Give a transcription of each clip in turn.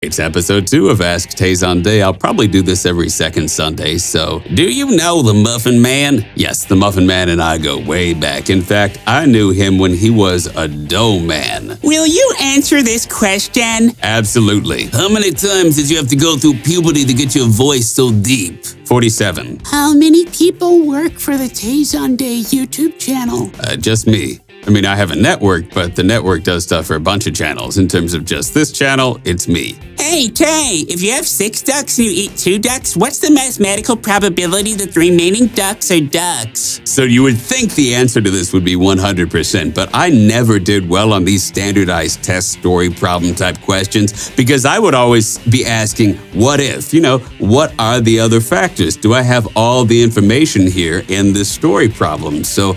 It's episode 2 of Ask Tay Zonday. I'll probably do this every second Sunday, so do you know the Muffin Man? Yes, the Muffin Man and I go way back. In fact, I knew him when he was a dough man. Will you answer this question? Absolutely. How many times did you have to go through puberty to get your voice so deep? 47. How many people work for the Tay Zonday YouTube channel? Just me. I mean, I have a network, but the network does stuff for a bunch of channels. In terms of just this channel, it's me. Hey, Tay, if you have 6 ducks and you eat 2 ducks, what's the mathematical probability that the remaining ducks are ducks? So you would think the answer to this would be 100%, but I never did well on these standardized test story problem type questions because I would always be asking, what if? You know, what are the other factors? Do I have all the information here in this story problem? So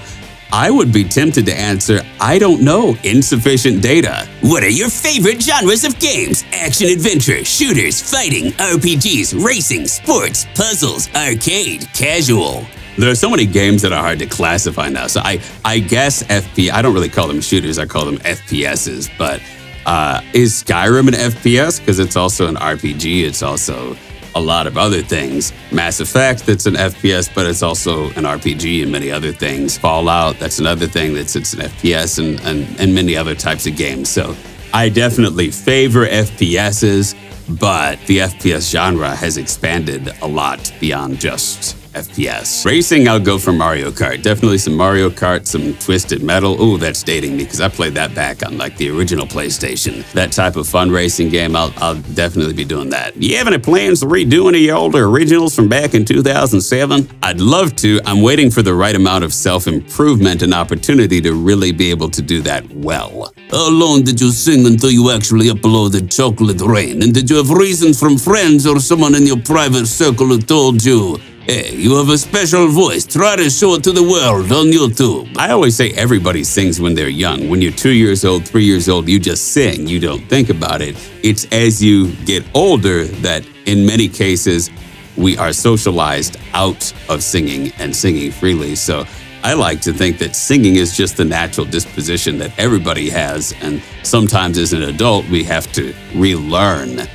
I would be tempted to answer, I don't know, insufficient data. What are your favorite genres of games? Action-adventure, shooters, fighting, RPGs, racing, sports, puzzles, arcade, casual. There are so many games that are hard to classify now. So I guess I don't really call them shooters, I call them FPSs. But is Skyrim an FPS? Because it's also an RPG, it's also a lot of other things. Mass Effect, that's an FPS, but it's also an RPG and many other things. Fallout, that's another thing it's an FPS and many other types of games. So I definitely favor FPSs, but the FPS genre has expanded a lot beyond just FPS. Racing, I'll go for Mario Kart. Definitely some Mario Kart, some Twisted Metal. Ooh, that's dating me because I played that back on like the original PlayStation. That type of fun racing game, I'll definitely be doing that. You have any plans to redo any of your older originals from back in 2007? I'd love to. I'm waiting for the right amount of self-improvement and opportunity to really be able to do that well. How long did you sing until you actually uploaded Chocolate Rain? And did you have reasons from friends or someone in your private circle who told you, hey, you have a special voice, try to show it to the world on YouTube? I always say everybody sings when they're young. When you're 2 years old, 3 years old, you just sing. You don't think about it. It's as you get older that in many cases, we are socialized out of singing and singing freely. So I like to think that singing is just the natural disposition that everybody has. And sometimes as an adult, we have to relearn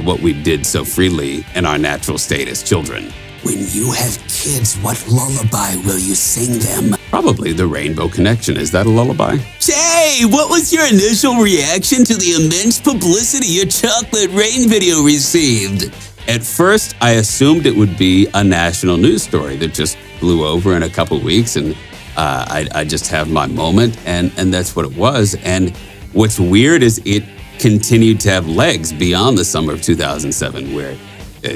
what we did so freely in our natural state as children. When you have kids, what lullaby will you sing them? Probably The Rainbow Connection. Is that a lullaby? Tay, what was your initial reaction to the immense publicity your Chocolate Rain video received? At first, I assumed it would be a national news story that just blew over in a couple weeks and I just have my moment and that's what it was. And what's weird is it continued to have legs beyond the summer of 2007 where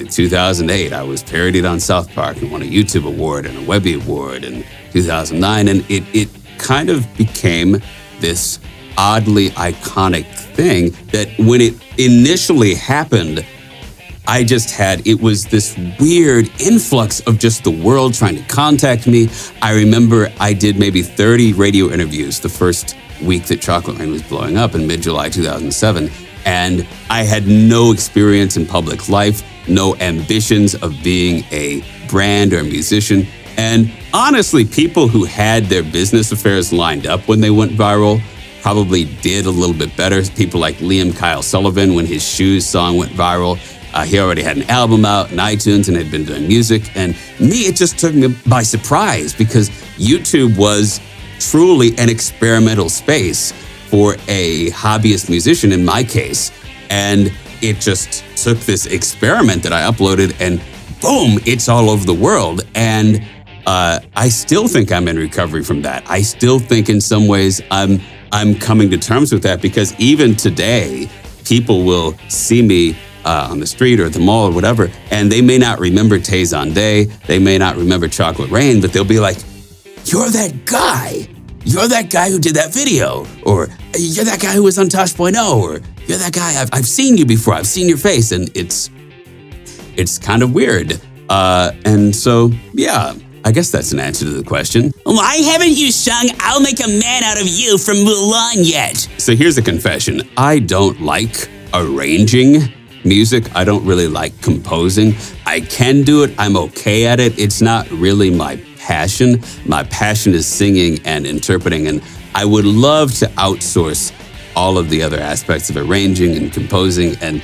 2008, I was parodied on South Park and won a YouTube award and a Webby award in 2009. And it kind of became this oddly iconic thing that when it initially happened, it was this weird influx of just the world trying to contact me. I remember I did maybe 30 radio interviews the first week that Chocolate Rain was blowing up in mid-July 2007. And I had no experience in public life, no ambitions of being a brand or a musician. And honestly, people who had their business affairs lined up when they went viral probably did a little bit better. People like Liam Kyle Sullivan, when his Shoes song went viral, he already had an album out in iTunes and had been doing music. And me, it just took me by surprise because YouTube was truly an experimental space for a hobbyist musician in my case. And it just took this experiment that I uploaded and boom, it's all over the world. And I still think I'm in recovery from that. I still think in some ways I'm coming to terms with that because even today, people will see me on the street or at the mall or whatever, and they may not remember Tay Zonday, they may not remember Chocolate Rain, but they'll be like, you're that guy. You're that guy who did that video. Or you're that guy who was on Tosh.0. Or you're that guy, I've seen you before, I've seen your face. And it's kind of weird. And so, yeah, I guess that's an answer to the question. Why haven't you sung I'll Make a Man Out of You from Mulan yet? So here's a confession. I don't like arranging music. I don't really like composing. I can do it. I'm okay at it. It's not really my passion. My passion is singing and interpreting, and I would love to outsource all of the other aspects of arranging and composing, and